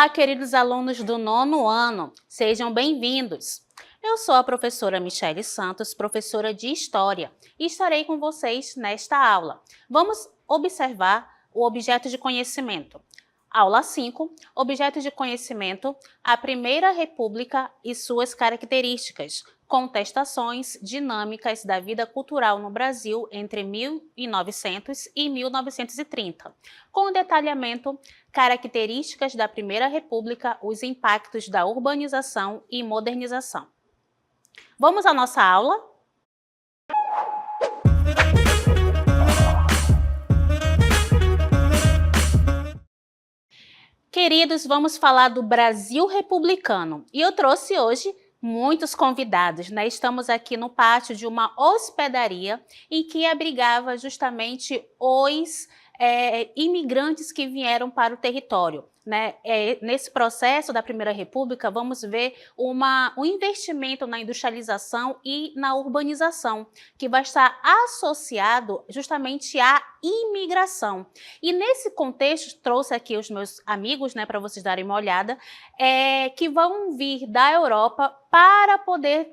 Olá, queridos alunos do 9º ano, sejam bem-vindos. Eu sou a professora Michele Santos, professora de História, e estarei com vocês nesta aula. Vamos observar o objeto de conhecimento. Aula 5, objeto de conhecimento, a Primeira República e suas características, contestações dinâmicas da vida cultural no Brasil entre 1900 e 1930, com detalhamento, características da Primeira República, os impactos da urbanização e modernização. Vamos à nossa aula? Queridos, vamos falar do Brasil republicano e eu trouxe hoje muitos convidados, né? Estamos aqui no pátio de uma hospedaria em que abrigava justamente os imigrantes que vieram para o território. Né? Nesse processo da Primeira República, vamos ver um investimento na industrialização e na urbanização, que vai estar associado justamente à imigração. E nesse contexto, trouxe aqui os meus amigos, né, para vocês darem uma olhada, que vão vir da Europa para poder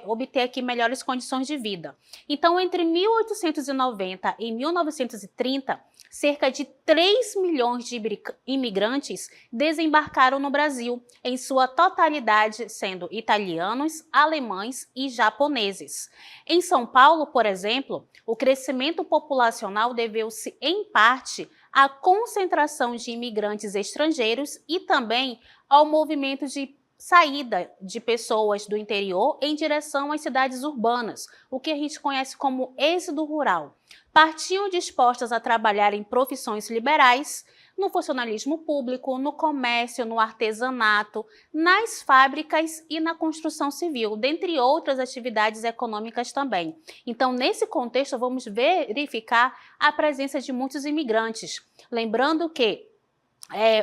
obter aqui melhores condições de vida. Então, entre 1890 e 1930, cerca de 3 milhões de imigrantes desembarcaram no Brasil, em sua totalidade sendo italianos, alemães e japoneses. Em São Paulo, por exemplo, o crescimento populacional deveu-se, em parte, à concentração de imigrantes estrangeiros e também ao movimento de saída de pessoas do interior em direção às cidades urbanas, o que a gente conhece como êxodo rural. Partiam dispostas a trabalhar em profissões liberais, no funcionalismo público, no comércio, no artesanato, nas fábricas e na construção civil, dentre outras atividades econômicas também. Então, nesse contexto, vamos verificar a presença de muitos imigrantes. Lembrando que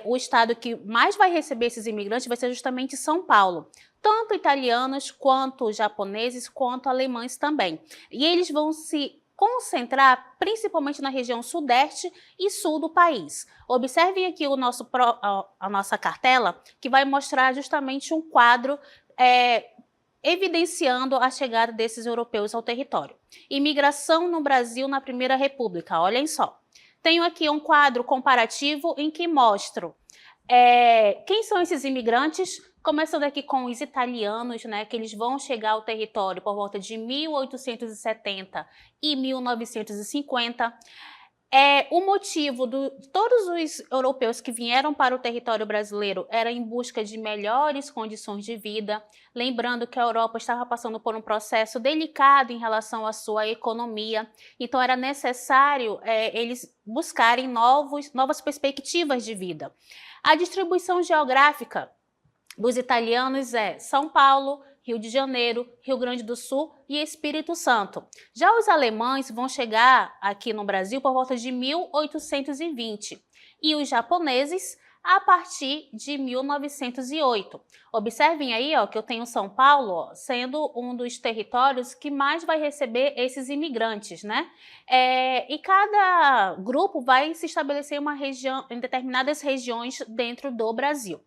o estado que mais vai receber esses imigrantes vai ser justamente São Paulo. Tanto italianos, quanto japoneses, quanto alemães também. E eles vão se concentrar principalmente na região sudeste e sul do país. Observem aqui a nossa cartela, que vai mostrar justamente um quadro evidenciando a chegada desses europeus ao território. Imigração no Brasil na Primeira República, olhem só. Tenho aqui um quadro comparativo em que mostro quem são esses imigrantes, começando aqui com os italianos, né, que eles vão chegar ao território por volta de 1870 e 1950. O motivo de todos os europeus que vieram para o território brasileiro era em busca de melhores condições de vida, lembrando que a Europa estava passando por um processo delicado em relação à sua economia, então era necessário eles buscarem novas perspectivas de vida. A distribuição geográfica dos italianos é São Paulo, Rio de Janeiro, Rio Grande do Sul e Espírito Santo. Já os alemães vão chegar aqui no Brasil por volta de 1820 e os japoneses a partir de 1908. Observem aí que eu tenho São Paulo sendo um dos territórios que mais vai receber esses imigrantes, né? E cada grupo vai se estabelecer em determinadas regiões dentro do Brasil.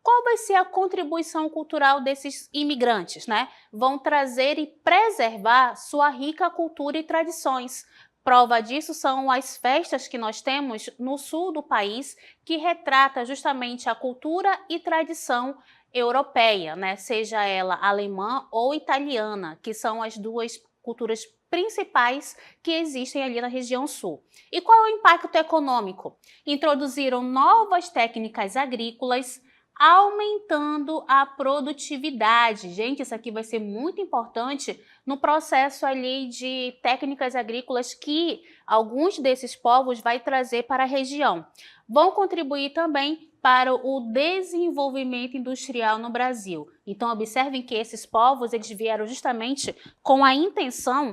Qual vai ser a contribuição cultural desses imigrantes, né? Vão trazer e preservar sua rica cultura e tradições. Prova disso são as festas que nós temos no sul do país, que retrata justamente a cultura e tradição europeia, né? Seja ela alemã ou italiana, que são as duas culturas principais que existem ali na região sul. E qual é o impacto econômico? Introduziram novas técnicas agrícolas, aumentando a produtividade. Gente, isso aqui vai ser muito importante no processo ali de técnicas agrícolas que alguns desses povos vai trazer para a região. Vão contribuir também para o desenvolvimento industrial no Brasil. Então, observem que esses povos eles vieram justamente com a intenção,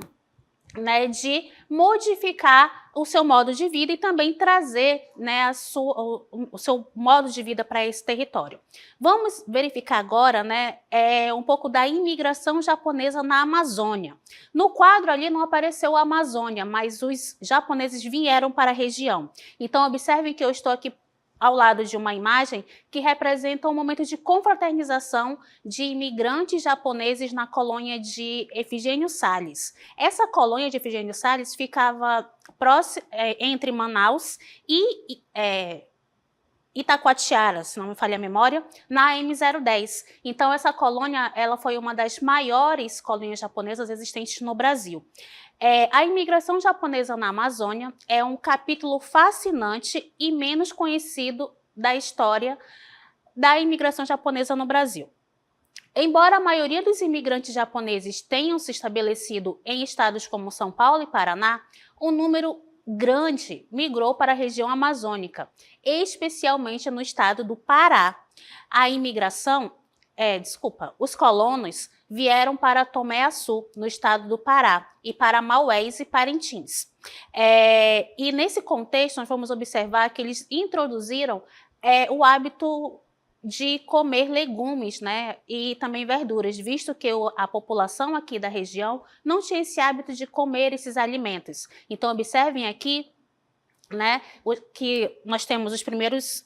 né, de modificar o seu modo de vida e também trazer, né, o seu modo de vida para esse território. Vamos verificar agora, né, um pouco da imigração japonesa na Amazônia. No quadro ali não apareceu a Amazônia, mas os japoneses vieram para a região. Então observem que eu estou aqui ao lado de uma imagem que representa um momento de confraternização de imigrantes japoneses na colônia de Efigênio Salles. Essa colônia de Efigênio Salles ficava entre Manaus e Itacoatiara, se não me falha a memória, na M010. Então, essa colônia ela foi uma das maiores colônias japonesas existentes no Brasil. A imigração japonesa na Amazônia é um capítulo fascinante e menos conhecido da história da imigração japonesa no Brasil. Embora a maioria dos imigrantes japoneses tenham se estabelecido em estados como São Paulo e Paraná, um número grande migrou para a região amazônica, especialmente no estado do Pará. A imigração, os colonos vieram para Tomé-Açu, no estado do Pará, e para Maués e Parintins. E nesse contexto, nós vamos observar que eles introduziram o hábito de comer legumes, né, e também verduras, visto que a população aqui da região não tinha esse hábito de comer esses alimentos. Então, observem aqui, né, que nós temos os primeiros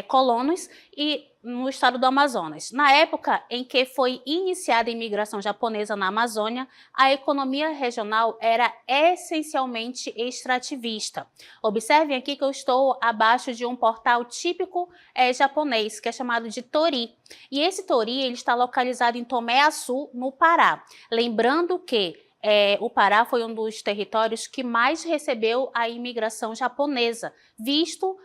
colonos e no estado do Amazonas. Na época em que foi iniciada a imigração japonesa na Amazônia, a economia regional era essencialmente extrativista. Observem aqui que eu estou abaixo de um portal típico japonês, que é chamado de Tori. E esse Tori ele está localizado em Tomé-Açu, no Pará. Lembrando que o Pará foi um dos territórios que mais recebeu a imigração japonesa, visto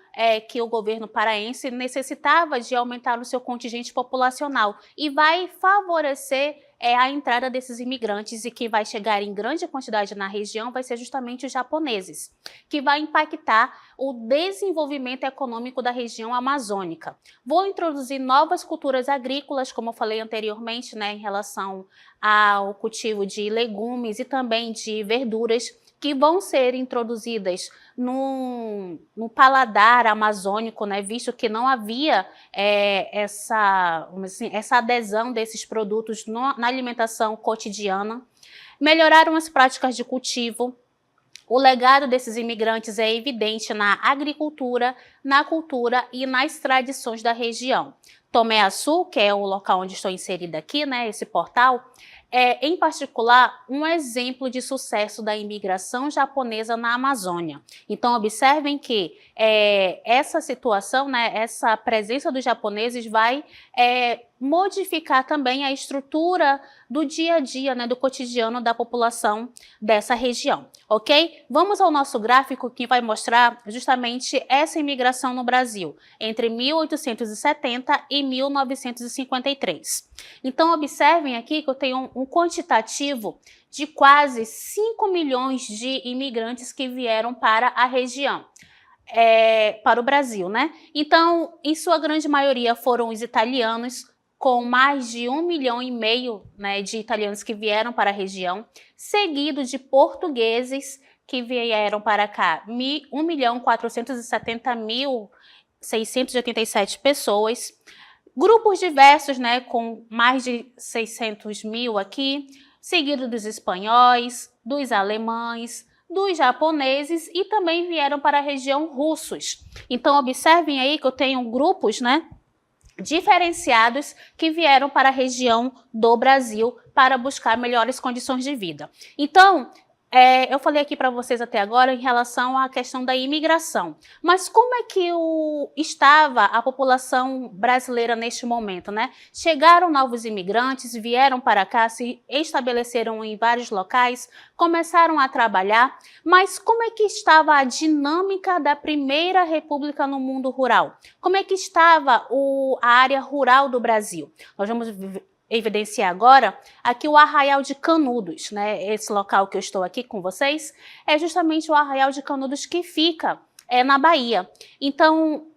que o governo paraense necessitava de aumentar o seu contingente populacional e vai favorecer a entrada desses imigrantes, e quem vai chegar em grande quantidade na região vai ser justamente os japoneses, que vai impactar o desenvolvimento econômico da região amazônica. Vou introduzir novas culturas agrícolas, como eu falei anteriormente, né, em relação ao cultivo de legumes e também de verduras, que vão ser introduzidas no paladar amazônico, né, visto que não havia essa adesão desses produtos na alimentação cotidiana. Melhoraram as práticas de cultivo. O legado desses imigrantes é evidente na agricultura, na cultura e nas tradições da região. Tomé-Açu, que é o local onde estou inserida aqui, né, esse portal, em particular, um exemplo de sucesso da imigração japonesa na Amazônia. Então, observem que essa situação, né, essa presença dos japoneses vai modificar também a estrutura do dia a dia, né, do cotidiano da população dessa região, ok? Vamos ao nosso gráfico que vai mostrar justamente essa imigração no Brasil, entre 1870 e 1953. Então, observem aqui que eu tenho um quantitativo de quase 5 milhões de imigrantes que vieram para a região, para o Brasil, né? Então, em sua grande maioria foram os italianos, com mais de 1,5 milhão, né, de italianos que vieram para a região, seguido de portugueses que vieram para cá, 1.470.687 pessoas, grupos diversos, né, com mais de 600 mil aqui, seguido dos espanhóis, dos alemães, dos japoneses, e também vieram para a região russos. Então, observem aí que eu tenho grupos, né, diferenciados que vieram para a região do Brasil para buscar melhores condições de vida. Então, eu falei aqui para vocês até agora em relação à questão da imigração, mas como é que estava a população brasileira neste momento, né? Chegaram novos imigrantes, vieram para cá, se estabeleceram em vários locais, começaram a trabalhar, mas como é que estava a dinâmica da primeira república no mundo rural? Como é que estava a área rural do Brasil? Nós vamos evidenciar agora aqui o Arraial de Canudos, né? Esse local que eu estou aqui com vocês é justamente o Arraial de Canudos, que fica na Bahia. Então,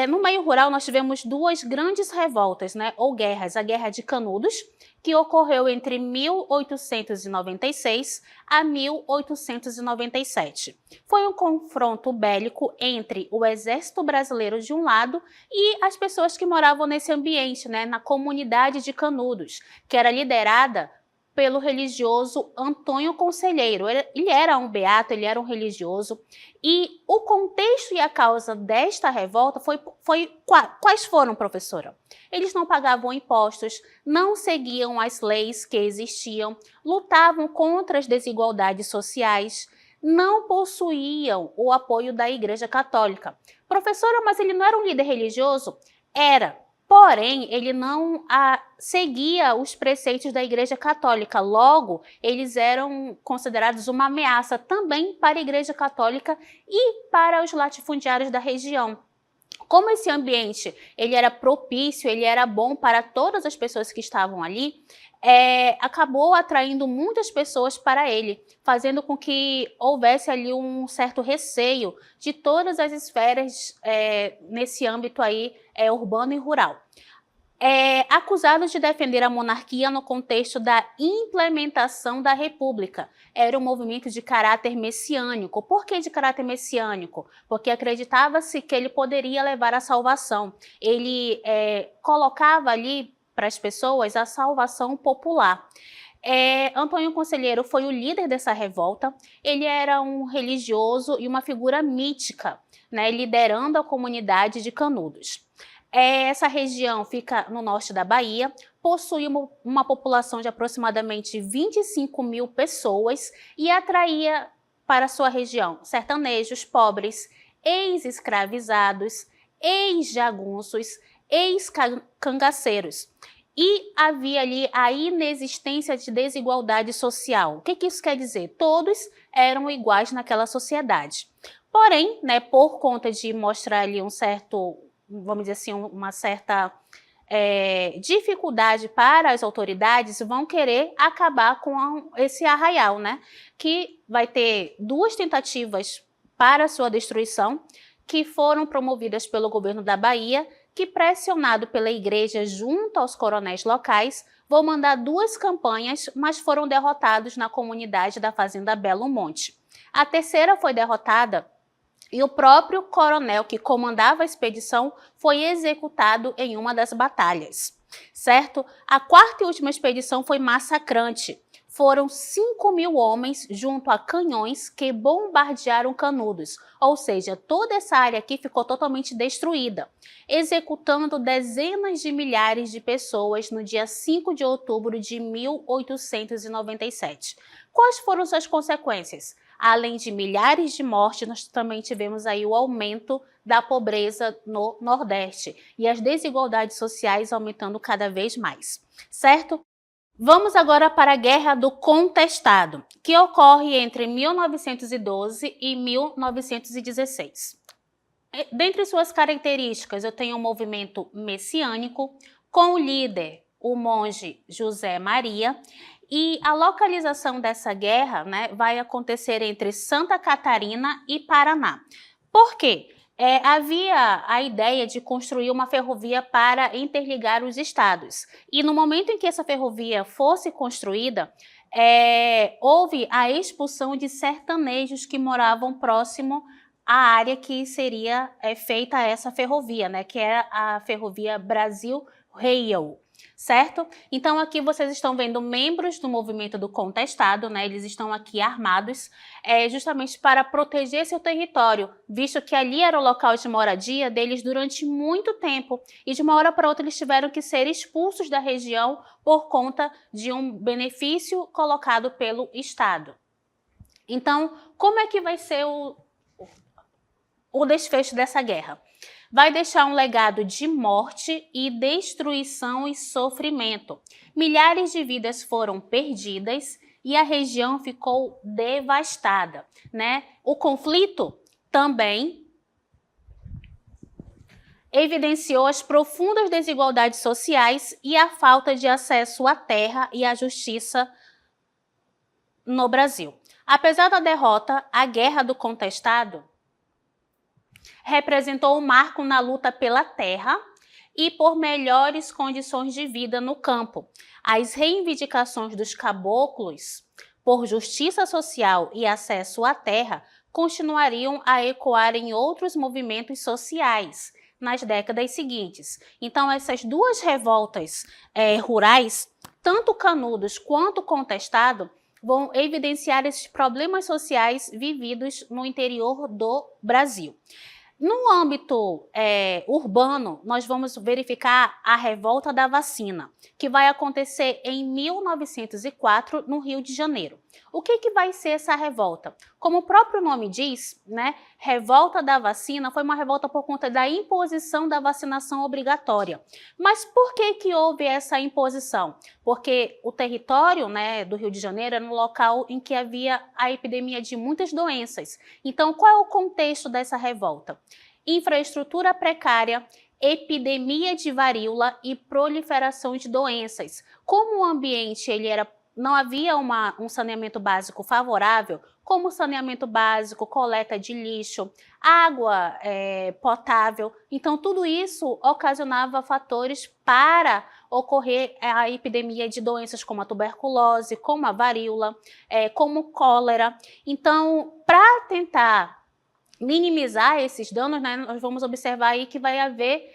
no meio rural nós tivemos duas grandes revoltas, né, ou guerras. A Guerra de Canudos, que ocorreu entre 1896 a 1897. Foi um confronto bélico entre o exército brasileiro de um lado e as pessoas que moravam nesse ambiente, né, na comunidade de Canudos, que era liderada pelo religioso Antônio Conselheiro. Ele era um beato, ele era um religioso, e o contexto e a causa desta revolta quais foram, professora? Eles não pagavam impostos, não seguiam as leis que existiam, lutavam contra as desigualdades sociais, não possuíam o apoio da Igreja Católica. Professora, mas ele não era um líder religioso? Era. Porém, ele não seguia os preceitos da Igreja Católica. Logo, eles eram considerados uma ameaça também para a Igreja Católica e para os latifundiários da região. Como esse ambiente ele era propício, ele era bom para todas as pessoas que estavam ali, acabou atraindo muitas pessoas para ele, fazendo com que houvesse ali um certo receio de todas as esferas nesse âmbito aí urbano e rural. Acusados de defender a monarquia no contexto da implementação da república. Era um movimento de caráter messiânico. Por que de caráter messiânico? Porque acreditava-se que ele poderia levar à salvação. Ele colocava ali para as pessoas a salvação popular. Antônio Conselheiro foi o líder dessa revolta. Ele era um religioso e uma figura mítica, né, liderando a comunidade de Canudos. Essa região fica no norte da Bahia, possui uma população de aproximadamente 25 mil pessoas e atraía para sua região sertanejos pobres, ex-escravizados, ex-jagunços, ex-cangaceiros. E havia ali a inexistência de desigualdade social. O que isso quer dizer? Todos eram iguais naquela sociedade. Porém, né, por conta de mostrar ali um certo, vamos dizer assim, uma certa dificuldade para as autoridades, vão querer acabar com esse arraial, né? Que vai ter duas tentativas para sua destruição, que foram promovidas pelo governo da Bahia, que, pressionado pela igreja junto aos coronéis locais, vão mandar duas campanhas, mas foram derrotados na comunidade da Fazenda Belo Monte. A terceira foi derrotada e o próprio coronel que comandava a expedição foi executado em uma das batalhas, certo? A quarta e última expedição foi massacrante. Foram 5 mil homens junto a canhões que bombardearam Canudos, ou seja, toda essa área aqui ficou totalmente destruída, executando dezenas de milhares de pessoas no dia 5 de outubro de 1897. Quais foram suas consequências? Além de milhares de mortes, nós também tivemos aí o aumento da pobreza no Nordeste e as desigualdades sociais aumentando cada vez mais, certo? Vamos agora para a Guerra do Contestado, que ocorre entre 1912 e 1916. Dentre suas características, eu tenho um movimento messiânico, com o líder, o monge José Maria, e a localização dessa guerra, né, vai acontecer entre Santa Catarina e Paraná. Por quê? Havia a ideia de construir uma ferrovia para interligar os estados. E no momento em que essa ferrovia fosse construída, houve a expulsão de sertanejos que moravam próximo à área que seria feita essa ferrovia, né, que é a ferrovia Brasil Rail. Certo? Então aqui vocês estão vendo membros do movimento do contestado, né? Eles estão aqui armados, justamente para proteger seu território, visto que ali era o local de moradia deles durante muito tempo e de uma hora para outra eles tiveram que ser expulsos da região por conta de um benefício colocado pelo Estado. Então, como é que vai ser o desfecho dessa guerra? Vai deixar um legado de morte e destruição e sofrimento. Milhares de vidas foram perdidas e a região ficou devastada, né? O conflito também evidenciou as profundas desigualdades sociais e a falta de acesso à terra e à justiça no Brasil. Apesar da derrota, a Guerra do Contestado representou um marco na luta pela terra e por melhores condições de vida no campo. As reivindicações dos caboclos por justiça social e acesso à terra continuariam a ecoar em outros movimentos sociais nas décadas seguintes. Então, essas duas revoltas rurais tanto Canudos quanto Contestado, vão evidenciar esses problemas sociais vividos no interior do Brasil. No âmbito urbano, nós vamos verificar a revolta da vacina, que vai acontecer em 1904, no Rio de Janeiro. O que vai ser essa revolta? Como o próprio nome diz, né, revolta da vacina foi uma revolta por conta da imposição da vacinação obrigatória. Mas por que houve essa imposição? Porque o território, né, do Rio de Janeiro era um local em que havia a epidemia de muitas doenças. Então, qual é o contexto dessa revolta? Infraestrutura precária, epidemia de varíola e proliferação de doenças. Como o ambiente não havia um saneamento básico favorável, como saneamento básico, coleta de lixo, água potável. Então, tudo isso ocasionava fatores para ocorrer a epidemia de doenças como a tuberculose, como a varíola, como cólera. Então, para tentar minimizar esses danos, né, nós vamos observar aí que vai haver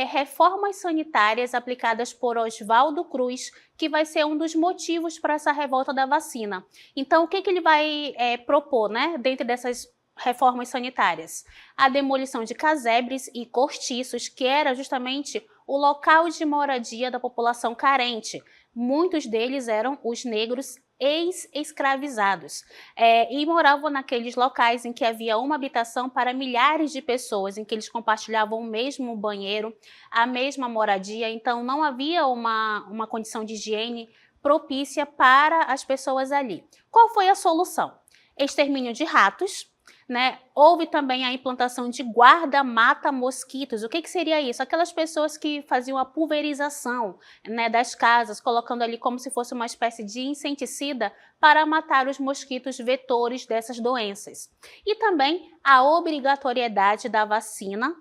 reformas sanitárias aplicadas por Oswaldo Cruz, que vai ser um dos motivos para essa revolta da vacina. Então, o que ele vai propor, né, dentro dessas reformas sanitárias? A demolição de casebres e cortiços, que era justamente o local de moradia da população carente. Muitos deles eram os negros ex-escravizados, e moravam naqueles locais em que havia uma habitação para milhares de pessoas, em que eles compartilhavam o mesmo banheiro, a mesma moradia, então não havia uma condição de higiene propícia para as pessoas ali. Qual foi a solução? Extermínio de ratos, né? Houve também a implantação de guarda-mata-mosquitos. O que seria isso? Aquelas pessoas que faziam a pulverização, né, das casas, colocando ali como se fosse uma espécie de inseticida para matar os mosquitos vetores dessas doenças. E também a obrigatoriedade da vacina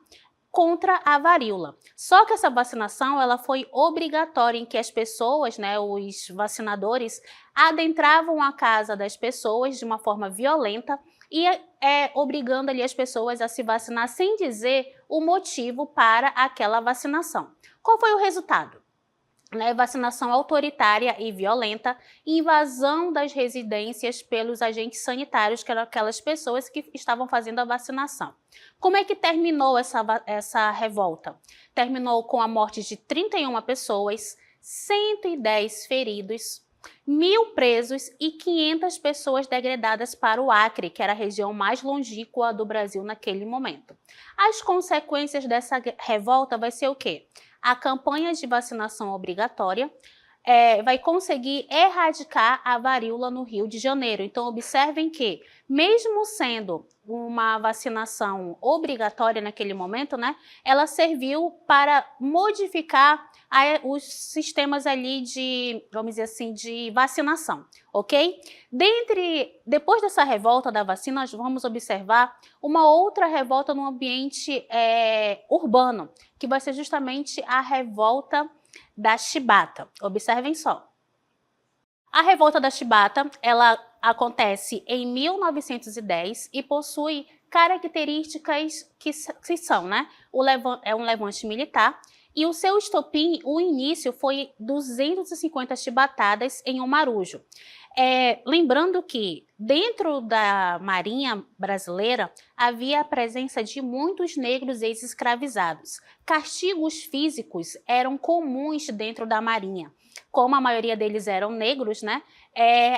contra a varíola. Só que essa vacinação ela foi obrigatória, em que as pessoas, né, os vacinadores, adentravam a casa das pessoas de uma forma violenta e obrigando ali as pessoas a se vacinar sem dizer o motivo para aquela vacinação. Qual foi o resultado? Vacinação autoritária e violenta, invasão das residências pelos agentes sanitários, que eram aquelas pessoas que estavam fazendo a vacinação. Como é que terminou essa revolta? Terminou com a morte de 31 pessoas, 110 feridos, 1.000 presos e 500 pessoas degredadas para o Acre, que era a região mais longínqua do Brasil naquele momento. As consequências dessa revolta vai ser o quê? A campanha de vacinação obrigatória vai conseguir erradicar a varíola no Rio de Janeiro. Então, observem que, mesmo sendo uma vacinação obrigatória naquele momento, né, ela serviu para modificar os sistemas ali de, vamos dizer assim, de vacinação, ok? Depois dessa revolta da vacina, nós vamos observar uma outra revolta no ambiente urbano, que vai ser justamente a revolta da chibata. Observem só. A revolta da chibata, ela acontece em 1910 e possui características que são, né? É um levante militar e o seu estopim, o início foi 250 chibatadas em um marujo. Lembrando que dentro da Marinha brasileira havia a presença de muitos negros ex-escravizados. Castigos físicos eram comuns dentro da Marinha. Como a maioria deles eram negros, né,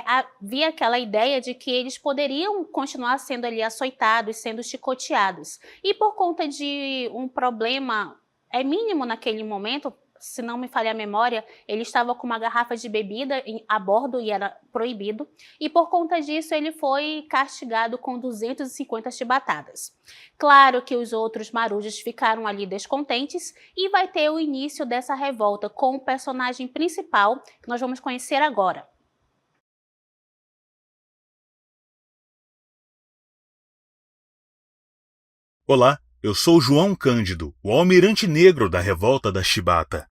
havia aquela ideia de que eles poderiam continuar sendo ali açoitados, sendo chicoteados. E por conta de um problema mínimo naquele momento, se não me falha a memória, ele estava com uma garrafa de bebida a bordo e era proibido, e por conta disso ele foi castigado com 250 chibatadas. Claro que os outros marujos ficaram ali descontentes e vai ter o início dessa revolta com o personagem principal que nós vamos conhecer agora. Olá, eu sou João Cândido, o almirante negro da revolta da chibata.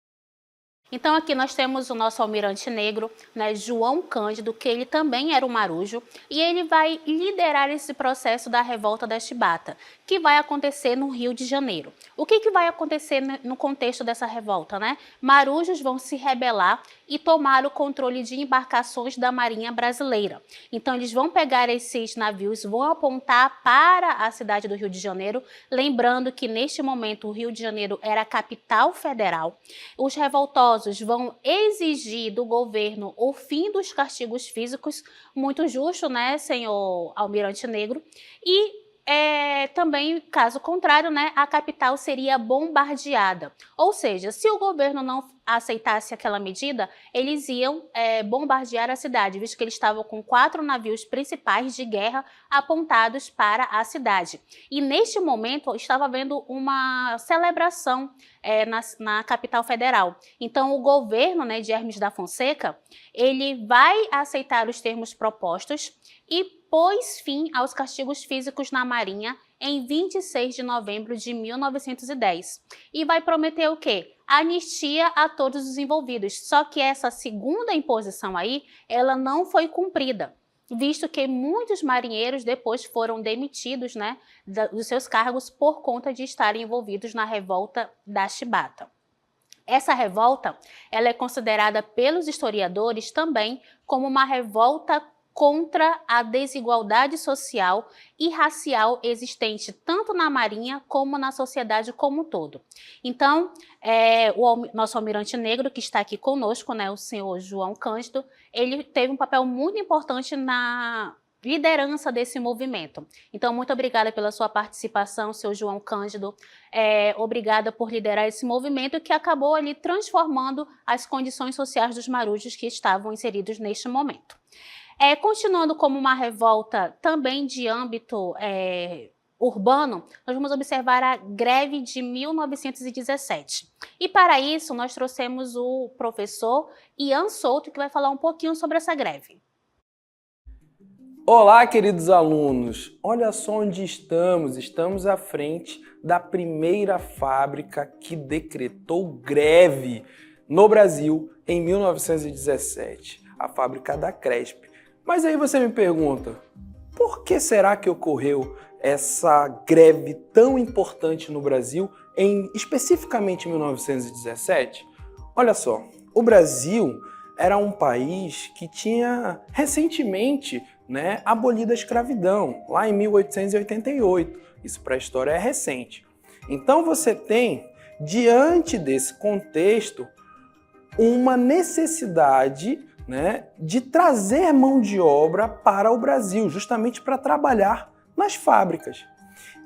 Então aqui nós temos o nosso almirante negro, né, João Cândido, que ele também era um marujo, e ele vai liderar esse processo da revolta da Chibata, que vai acontecer no Rio de Janeiro. O que vai acontecer no contexto dessa revolta, né? Marujos vão se rebelar e tomar o controle de embarcações da Marinha Brasileira. Então eles vão pegar esses navios, vão apontar para a cidade do Rio de Janeiro, lembrando que neste momento o Rio de Janeiro era a capital federal. Os revoltosos vão exigir do governo o fim dos castigos físicos, muito justo, né, senhor almirante negro, e também, caso contrário, né, a capital seria bombardeada. Ou seja, se o governo não aceitasse aquela medida, eles iam bombardear a cidade, visto que eles estavam com 4 navios principais de guerra apontados para a cidade. E neste momento estava havendo uma celebração na capital federal. Então o governo, né, de Hermes da Fonseca, ele vai aceitar os termos propostos e pôs fim aos castigos físicos na Marinha em 26 de novembro de 1910. E vai prometer o quê? Anistia a todos os envolvidos. Só que essa segunda imposição aí, ela não foi cumprida, visto que muitos marinheiros depois foram demitidos, né, dos seus cargos por conta de estarem envolvidos na revolta da Chibata. Essa revolta, ela é considerada pelos historiadores também como uma revolta contra a desigualdade social e racial existente tanto na Marinha como na sociedade como um todo. Então, o nosso almirante negro que está aqui conosco, né, o senhor João Cândido, ele teve um papel muito importante na liderança desse movimento. Então, muito obrigada pela sua participação, senhor João Cândido. Obrigada por liderar esse movimento que acabou ali transformando as condições sociais dos marujos que estavam inseridos neste momento. Continuando como uma revolta também de âmbito urbano, nós vamos observar a greve de 1917. E para isso nós trouxemos o professor Ian Souto, que vai falar um pouquinho sobre essa greve. Olá, queridos alunos! Olha só onde estamos. Estamos à frente da primeira fábrica que decretou greve no Brasil em 1917, a fábrica da Cresp. Mas aí você me pergunta, por que será que ocorreu essa greve tão importante no Brasil, especificamente em 1917? Olha só, o Brasil era um país que tinha recentemente, né, abolido a escravidão, lá em 1888. Isso para a história é recente. Então você tem, diante desse contexto, uma necessidade, né, de trazer mão de obra para o Brasil, justamente para trabalhar nas fábricas.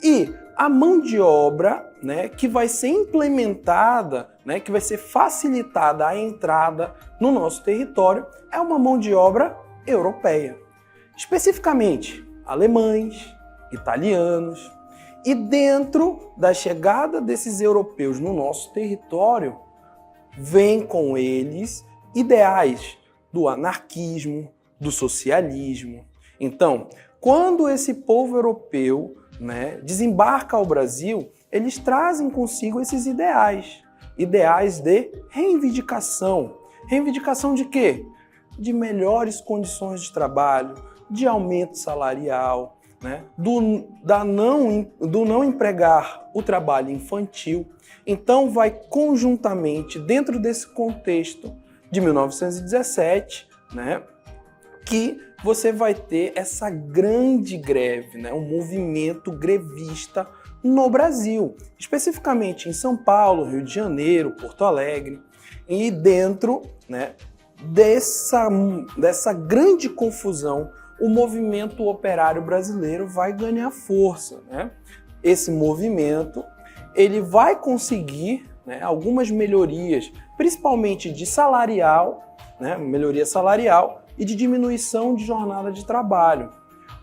E a mão de obra, né, que vai ser implementada, né, que vai ser facilitada a entrada no nosso território, é uma mão de obra europeia. Especificamente, alemães, italianos. E dentro da chegada desses europeus no nosso território, vem com eles ideais do anarquismo, do socialismo. Então, quando esse povo europeu, né, desembarca ao Brasil, eles trazem consigo esses ideais. Ideais de reivindicação. Reivindicação de quê? De melhores condições de trabalho, de aumento salarial, né, do não empregar o trabalho infantil. Então, vai conjuntamente, dentro desse contexto de 1917, né, que você vai ter essa grande greve, né, um movimento grevista no Brasil, especificamente em São Paulo, Rio de Janeiro, Porto Alegre, e dentro, né, dessa grande confusão, o movimento operário brasileiro vai ganhar força, né? Esse movimento ele vai conseguir, né, algumas melhorias, principalmente de salarial, né, melhoria salarial e de diminuição de jornada de trabalho.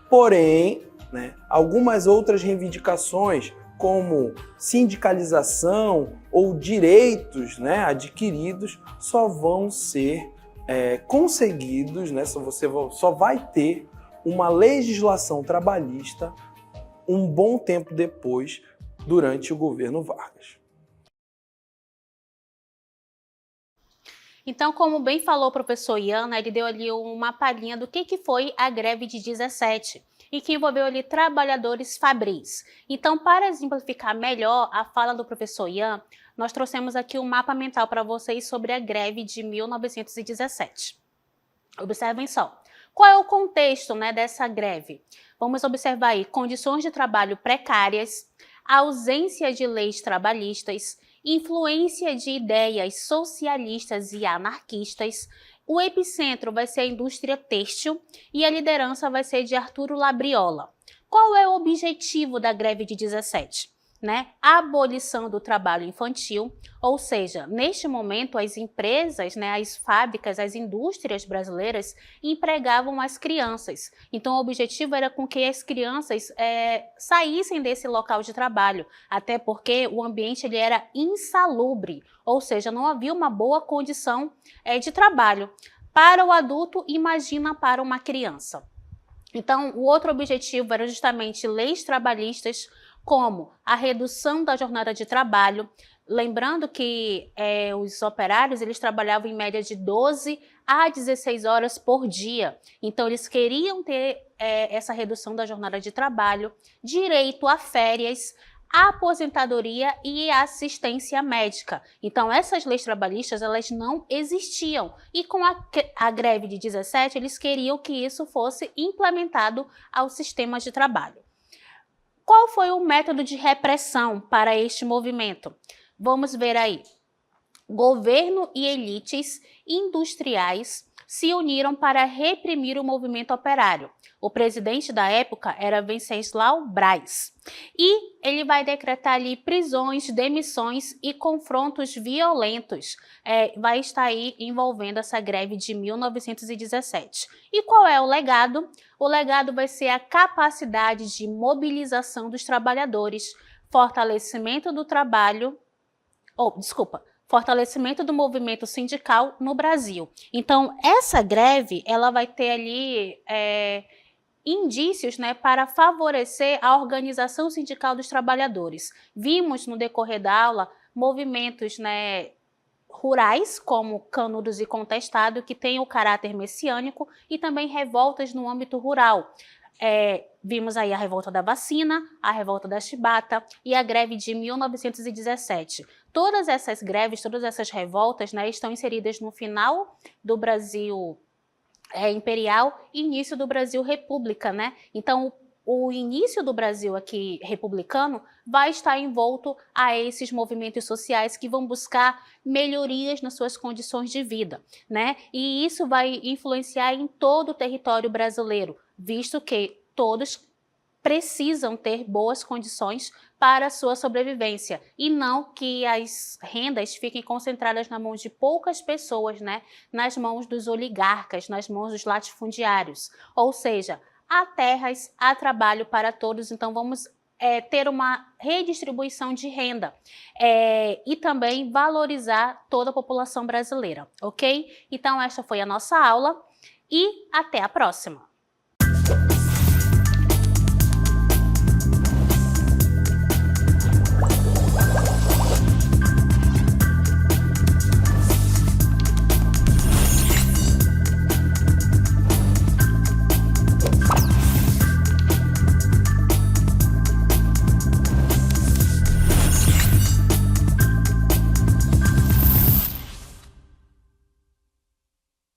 Porém, né, algumas outras reivindicações, como sindicalização ou direitos, né, adquiridos, só vão ser conseguidos, né, você só vai ter uma legislação trabalhista um bom tempo depois, durante o governo Vargas. Então, como bem falou o professor Ian, né, ele deu ali uma palhinha do que foi a greve de 17, e que envolveu ali trabalhadores fabris. Então, para exemplificar melhor a fala do professor Ian, nós trouxemos aqui um mapa mental para vocês sobre a greve de 1917. Observem só. Qual é o contexto, né, dessa greve? Vamos observar aí condições de trabalho precárias, ausência de leis trabalhistas, influência de ideias socialistas e anarquistas. O epicentro vai ser a indústria têxtil e a liderança vai ser de Arturo Labriola. Qual é o objetivo da greve de 17? A abolição do trabalho infantil, ou seja, neste momento as empresas, as fábricas, as indústrias brasileiras empregavam as crianças. Então o objetivo era com que as crianças saíssem desse local de trabalho, até porque o ambiente ele era insalubre, ou seja, não havia uma boa condição de trabalho. Para o adulto, imagina para uma criança. Então o outro objetivo era justamente leis trabalhistas, como a redução da jornada de trabalho, lembrando que os operários eles trabalhavam em média de 12 a 16 horas por dia. Então, eles queriam ter essa redução da jornada de trabalho, direito a férias, aposentadoria e assistência médica. Então, essas leis trabalhistas elas não existiam. E com a greve de 17, eles queriam que isso fosse implementado aos sistemas de trabalho. Qual foi o método de repressão para este movimento? Vamos ver aí. Governo e elites industriais se uniram para reprimir o movimento operário. O presidente da época era Venceslau Braz. E ele vai decretar ali prisões, demissões e confrontos violentos. Vai estar aí envolvendo essa greve de 1917. E qual é o legado? O legado vai ser a capacidade de mobilização dos trabalhadores, fortalecimento do trabalho, fortalecimento do movimento sindical no Brasil. Então, essa greve, ela vai ter ali indícios para favorecer a organização sindical dos trabalhadores. Vimos no decorrer da aula movimentos rurais, como Canudos e Contestado, que têm o caráter messiânico, e também revoltas no âmbito rural. Vimos aí a revolta da vacina, a revolta da chibata e a greve de 1917. Todas essas greves, todas essas revoltas estão inseridas no final do Brasil imperial e início do Brasil república, Então, o início do Brasil aqui republicano vai estar envolto a esses movimentos sociais que vão buscar melhorias nas suas condições de vida, E isso vai influenciar em todo o território brasileiro, visto que todos precisam ter boas condições para a sua sobrevivência e não que as rendas fiquem concentradas na mão de poucas pessoas, nas mãos dos oligarcas, nas mãos dos latifundiários. Ou seja, há terras, há trabalho para todos, então vamos ter uma redistribuição de renda e também valorizar toda a população brasileira, ok? Então esta foi a nossa aula e até a próxima!